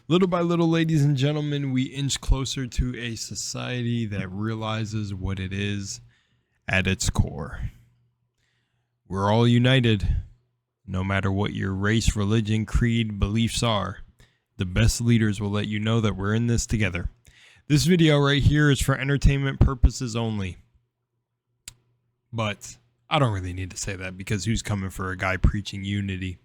Little by little, ladies and gentlemen, we inch closer to a society that realizes what it is at its core. We're all united, no matter what your race, religion, creed, beliefs are. The best leaders will let you know that we're in this together. This video right here is for entertainment purposes only. But I don't really need to say that, because who's coming for a guy preaching unity?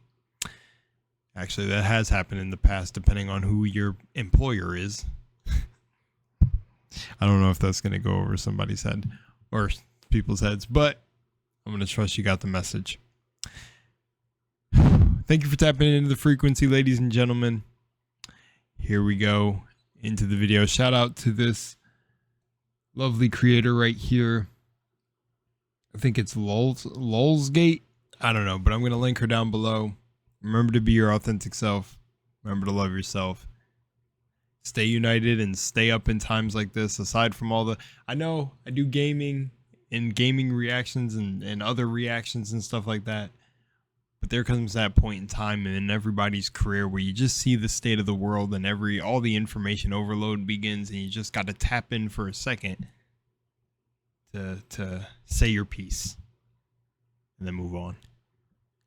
Actually, that has happened in the past, depending on who your employer is. I don't know if that's going to go over somebody's head or people's heads, but I'm going to trust you got the message. Thank you for tapping into the frequency, ladies and gentlemen. Here we go into the video. Shout out to this lovely creator right here. I think it's Lulzgate. I don't know, but I'm going to link her down below. Remember to be your authentic self. Remember to love yourself. Stay united and stay up in times like this. Aside from all the... I know I do gaming and gaming reactions and other reactions and stuff like that. But there comes that point in time in everybody's career where you just see the state of the world and all the information overload begins, and you just got to tap in for a second to say your piece and then move on.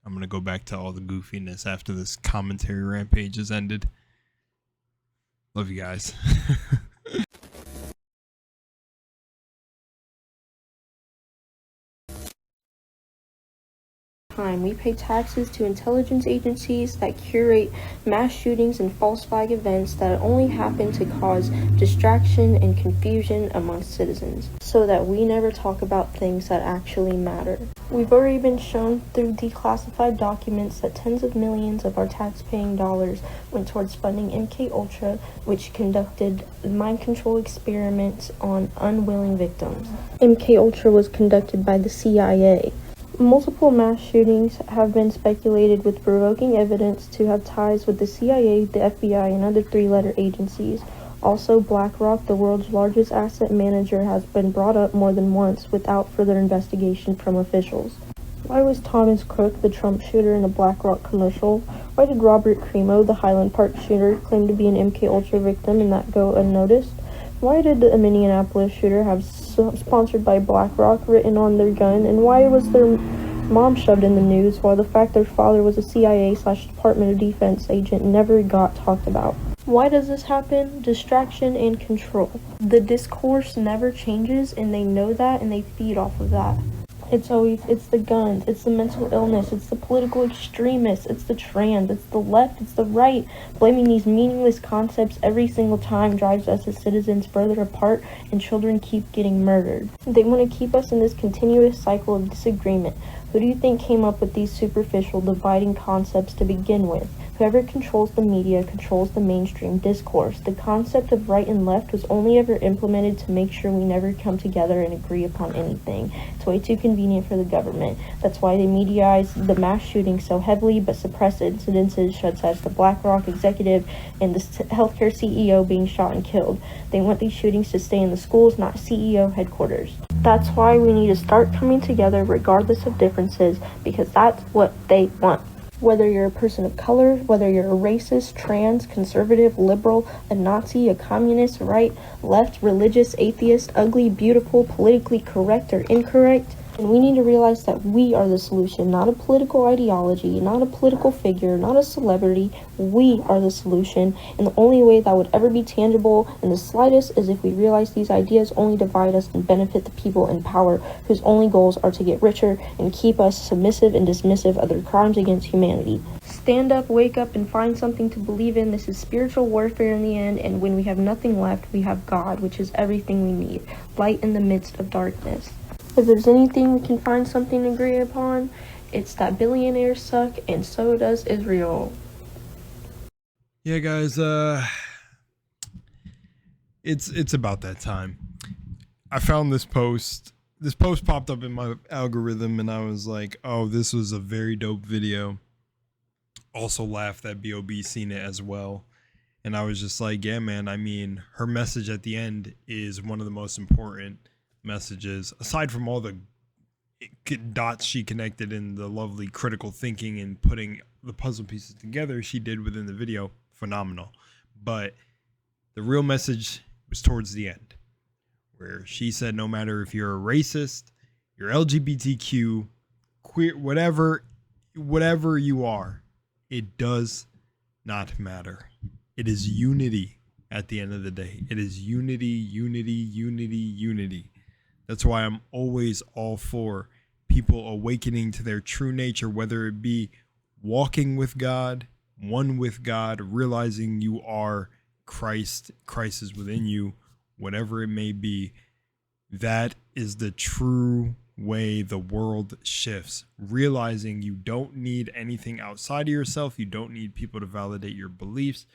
I'm going to go back to all the goofiness after this commentary rampage has ended. Love you guys. We pay taxes to intelligence agencies that curate mass shootings and false flag events that only happen to cause distraction and confusion amongst citizens, so that we never talk about things that actually matter. We've already been shown through declassified documents that tens of millions of our tax-paying dollars went towards funding MKUltra, which conducted mind control experiments on unwilling victims. MKUltra was conducted by the CIA. Multiple mass shootings have been speculated with provoking evidence to have ties with the CIA, the FBI, and other three-letter agencies. Also, BlackRock, the world's largest asset manager, has been brought up more than once without further investigation from officials. Why was Thomas Crook, the Trump shooter, in a BlackRock commercial? Why did Robert Crimo, the Highland Park shooter, claim to be an MKUltra victim and that go unnoticed? Why did the Minneapolis shooter have sponsored by BlackRock written on their gun? And why was their mom shoved in the news while the fact their father was a CIA/Department of Defense agent never got talked about? Why does this happen? Distraction and control. The discourse never changes, and they know that, and they feed off of that. It's the guns, it's the mental illness, it's the political extremists, it's the trans, it's the left, it's the right. Blaming these meaningless concepts every single time drives us as citizens further apart, and children keep getting murdered. They want to keep us in this continuous cycle of disagreement. Who do you think came up with these superficial, dividing concepts to begin with? Whoever controls the media controls the mainstream discourse. The concept of right and left was only ever implemented to make sure we never come together and agree upon anything. It's way too convenient for the government. That's why they mediaize the mass shooting so heavily, but suppress incidences such as the BlackRock executive and the healthcare CEO being shot and killed. They want these shootings to stay in the schools, not CEO headquarters. That's why we need to start coming together regardless of differences, because that's what they want. Whether you're a person of color, whether you're a racist, trans, conservative, liberal, a Nazi, a communist, right, left, religious, atheist, ugly, beautiful, politically correct or incorrect, and we need to realize that we are the solution, not a political ideology, not a political figure, not a celebrity. We are the solution, and the only way that would ever be tangible in the slightest is if we realize these ideas only divide us and benefit the people in power, whose only goals are to get richer and keep us submissive and dismissive of their crimes against humanity. Stand up, wake up, and find something to believe in. This is spiritual warfare in the end, and when we have nothing left, we have God, which is everything we need. Light in the midst of darkness. If there's anything we can find something to agree upon, it's that billionaires suck, and so does Israel. Yeah, guys, it's about that time. I found this post. This post popped up in my algorithm, and I was like, oh, this was a very dope video. Also laughed that B.O.B. seen it as well. And I was just like, yeah, man, I mean, her message at the end is one of the most important messages, aside from all the dots she connected in the lovely critical thinking and putting the puzzle pieces together she did within the video. Phenomenal. But the real message was towards the end, where she said, no matter if you're a racist, you're LGBTQ, queer, whatever you are, it does not matter. It is unity at the end of the day. It is unity, unity, unity, unity. That's why I'm always all for people awakening to their true nature, whether it be walking with God, one with God, realizing you are Christ, Christ is within you, whatever it may be. That is the true way the world shifts. Realizing you don't need anything outside of yourself. You don't need people to validate your beliefs.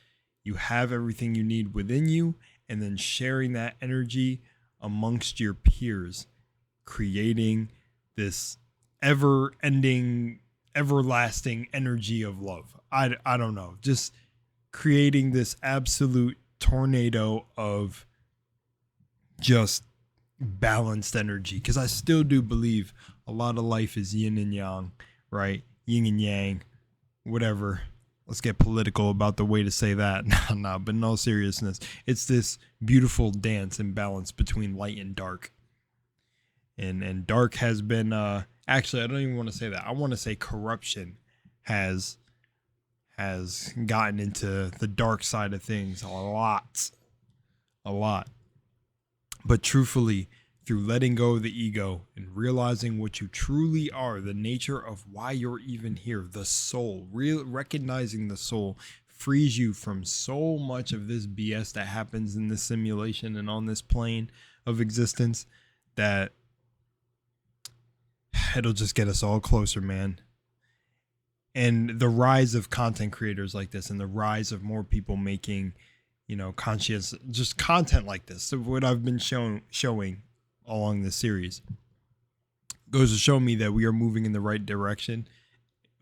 You have everything you need within you, and then sharing that energy amongst your peers, creating this ever-ending, everlasting energy of love. I don't know, just creating this absolute tornado of just balanced energy, because I still do believe a lot of life is yin and yang, right? Yin and yang, whatever. Let's get political about the way to say that. No, but in all seriousness, it's this beautiful dance and balance between light and dark. And dark has been, actually, I don't even want to say that. I want to say corruption has gotten into the dark side of things a lot. But truthfully, through letting go of the ego and realizing what you truly are, the nature of why you're even here, the soul, recognizing the soul frees you from so much of this BS that happens in this simulation and on this plane of existence, that it'll just get us all closer, man. And the rise of content creators like this, and the rise of more people making, conscious, just content like this. So what I've been showing along this series goes to show me that we are moving in the right direction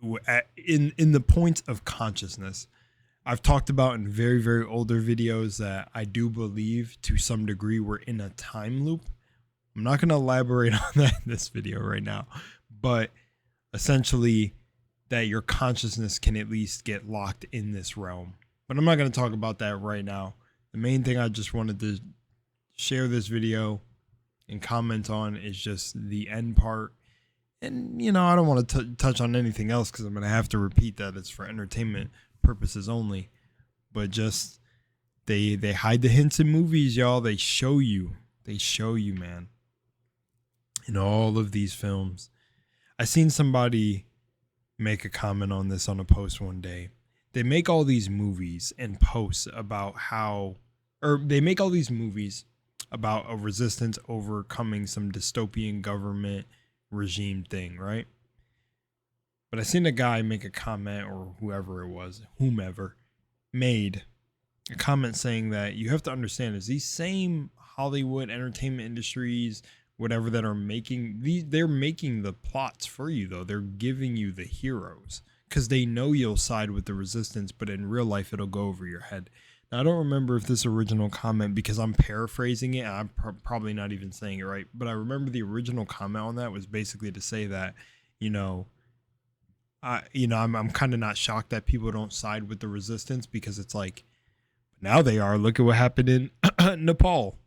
in the point of consciousness. I've talked about in very, very older videos that I do believe to some degree we're in a time loop. I'm not going to elaborate on that in this video right now, but essentially that your consciousness can at least get locked in this realm. But I'm not going to talk about that right now. The main thing I just wanted to share this video and comment on is just the end part. And, I don't want to touch on anything else because I'm going to have to repeat that it's for entertainment purposes only. But just, they hide the hints in movies, y'all. They show you, man. In all of these films. I seen somebody make a comment on this on a post one day. They make all these movies and posts about they make all these movies about a resistance overcoming some dystopian government regime thing, right? But I seen a guy make a comment, or whomever made a comment saying that you have to understand is these same Hollywood entertainment industries, whatever, that are making they're making the plots for you, though. They're giving you the heroes because they know you'll side with the resistance, but in real life it'll go over your head. Now, I don't remember if this original comment, because I'm paraphrasing it, and I'm probably not even saying it right, but I remember the original comment on that was basically to say that, I'm kind of not shocked that people don't side with the resistance, because it's like, now they are. Look at what happened in Nepal.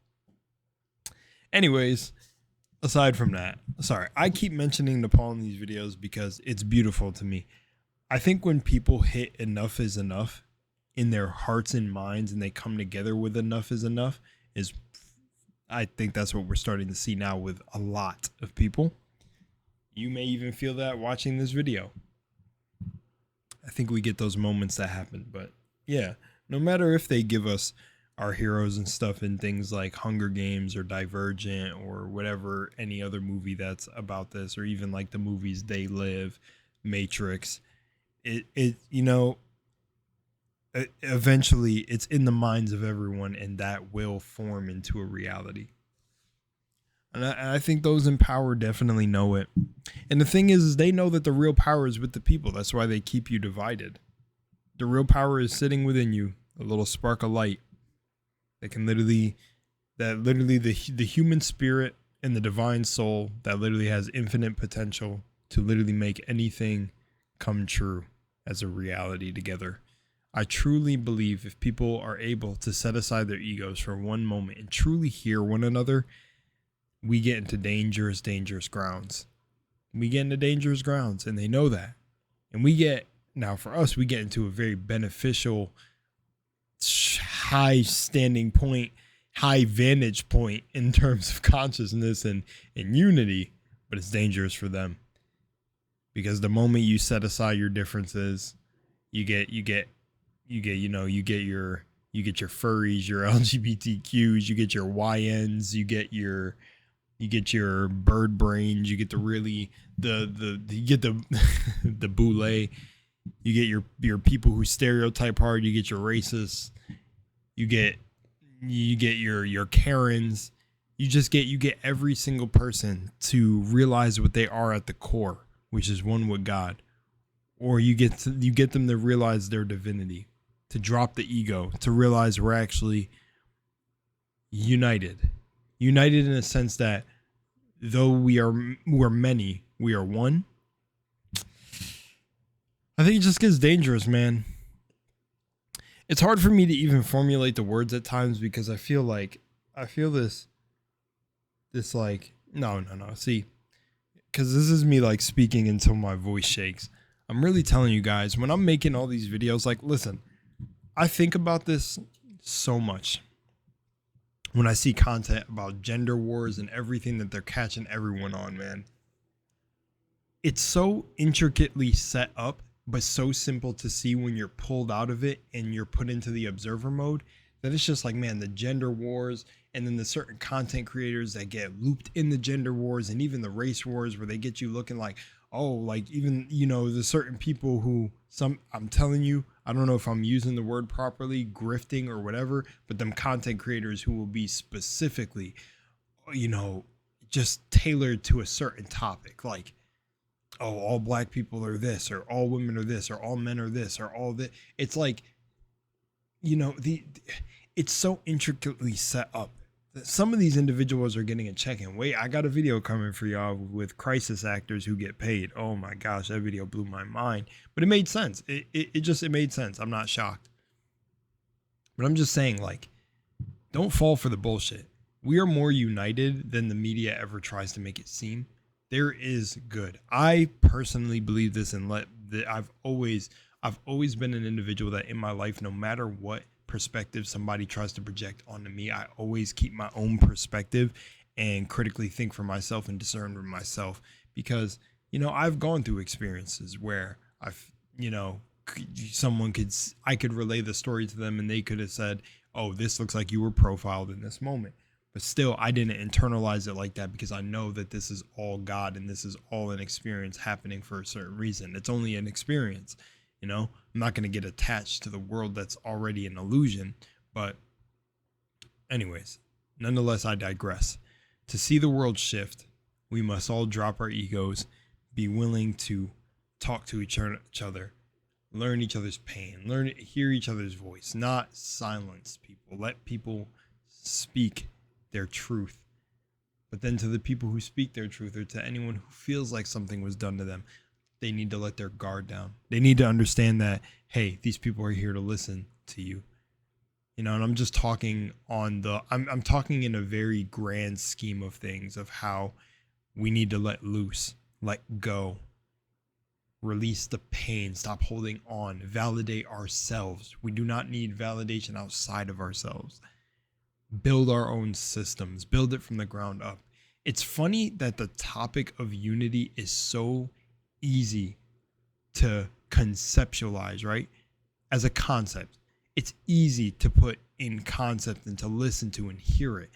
Anyways, aside from that, sorry, I keep mentioning Nepal in these videos because it's beautiful to me. I think when people hit enough is enough in their hearts and minds, and they come together with enough is enough, I think that's what we're starting to see now with a lot of people. You may even feel that watching this video. I think we get those moments that happen. But yeah, no matter if they give us our heroes and stuff in things like Hunger Games or Divergent or whatever, any other movie that's about this, or even like the movies They Live, Matrix, eventually it's in the minds of everyone, and that will form into a reality. And I think those in power definitely know it. And the thing is they know that the real power is with the people. That's why they keep you divided. The real power is sitting within you, a little spark of light that can literally the human spirit and the divine soul that literally has infinite potential to literally make anything come true as a reality together. I truly believe if people are able to set aside their egos for one moment and truly hear one another, we get into dangerous, dangerous grounds. We get into dangerous grounds, and they know that. And now for us, we get into a very beneficial, high standing point, high vantage point in terms of consciousness and unity, but it's dangerous for them. Because the moment you set aside your differences, you get your furries, your LGBTQs, you get your YNs, you get your bird brains, you get the the boule, you get your people who stereotype hard, you get your racists, you get your Karens, you get every single person to realize what they are at the core, which is one with God. Or you get them to realize their divinity, to drop the ego, to realize we're actually united in a sense that though we're many, we are one. I think it just gets dangerous, man. It's hard for me to even formulate the words at times because I feel this like, no. See, because this is me like speaking until my voice shakes. I'm really telling you guys, when I'm making all these videos, like, listen, I think about this so much. When I see content about gender wars and everything that they're catching everyone on, man. It's so intricately set up, but so simple to see when you're pulled out of it and you're put into the observer mode, that it's just like, man, the gender wars, and then the certain content creators that get looped in the gender wars, and even the race wars where they get you looking like, oh, like even, the certain people who I'm telling you, I don't know if I'm using the word properly, grifting or whatever, but them content creators who will be specifically, just tailored to a certain topic, like, oh, all black people are this, or all women are this, or all men are this, or all that. It's like, it's so intricately set up that some of these individuals are getting a check-in. Wait, I got a video coming for y'all with crisis actors who get paid. Oh my gosh, that video blew my mind. But it made sense. It made sense. I'm not shocked. But I'm just saying, like, don't fall for the bullshit. We are more united than the media ever tries to make it seem. There is good. I personally believe this, and I've always been an individual that in my life, no matter what perspective somebody tries to project onto me, I always keep my own perspective and critically think for myself and discern for myself, because I've gone through experiences where I could relay the story to them and they could have said, oh, this looks like you were profiled in this moment, but still I didn't internalize it like that, because I know that this is all God and this is all an experience happening for a certain reason. It's only an experience. I'm not going to get attached to the world that's already an illusion. But anyways, nonetheless, I digress. To see the world shift, we must all drop our egos, be willing to talk to each other, learn each other's pain, hear each other's voice, not silence people. Let people speak their truth. But then to the people who speak their truth, or to anyone who feels like something was done to them, they need to let their guard down. They need to understand that, hey, these people are here to listen to you. And I'm just talking I'm talking in a very grand scheme of things, of how we need to let loose, let go, release the pain, stop holding on, validate ourselves. We do not need validation outside of ourselves. Build our own systems, build it from the ground up. It's funny that the topic of unity is so easy to conceptualize, right? As a concept, it's easy to put in concept and to listen to and hear it,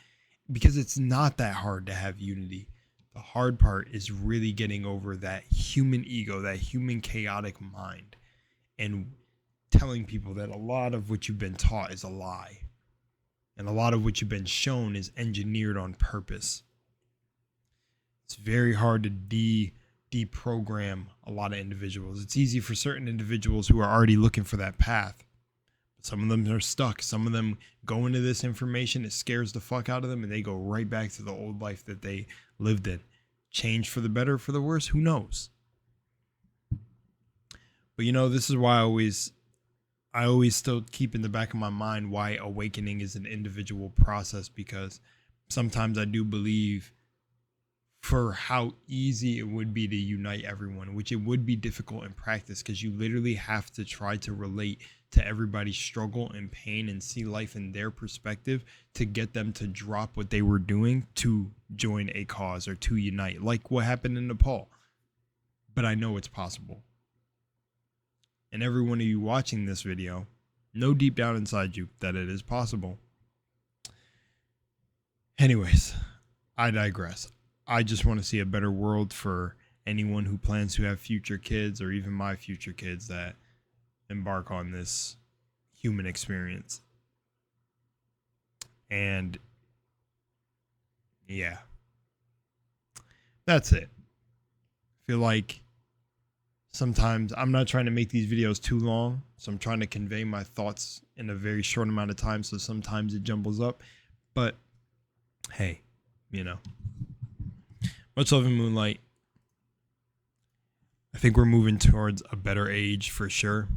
because it's not that hard to have unity. The hard part is really getting over that human ego, that human chaotic mind, and telling people that a lot of what you've been taught is a lie, and a lot of what you've been shown is engineered on purpose. It's very hard to deprogram a lot of individuals. It's easy for certain individuals who are already looking for that path. But some of them are stuck. Some of them go into this information, it scares the fuck out of them, and they go right back to the old life that they lived in. Change for the better, for the worse, who knows? But this is why I always still keep in the back of my mind why awakening is an individual process, because sometimes I do believe for how easy it would be to unite everyone, which it would be difficult in practice because you literally have to try to relate to everybody's struggle and pain and see life in their perspective to get them to drop what they were doing to join a cause or to unite, like what happened in Nepal. But I know it's possible. And every one of you watching this video know deep down inside you that it is possible. Anyways, I digress. I just want to see a better world for anyone who plans to have future kids, or even my future kids that embark on this human experience. And yeah, that's it. I feel like sometimes I'm not trying to make these videos too long, so I'm trying to convey my thoughts in a very short amount of time, so sometimes it jumbles up. But hey, you know, much love in Moonlight. I think we're moving towards a better age for sure.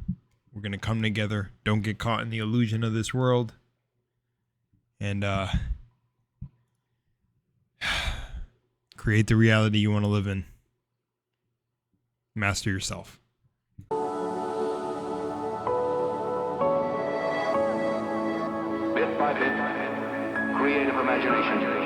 We're going to come together. Don't get caught in the illusion of this world. And create the reality you want to live in. Master yourself. Bit by bit, creative imagination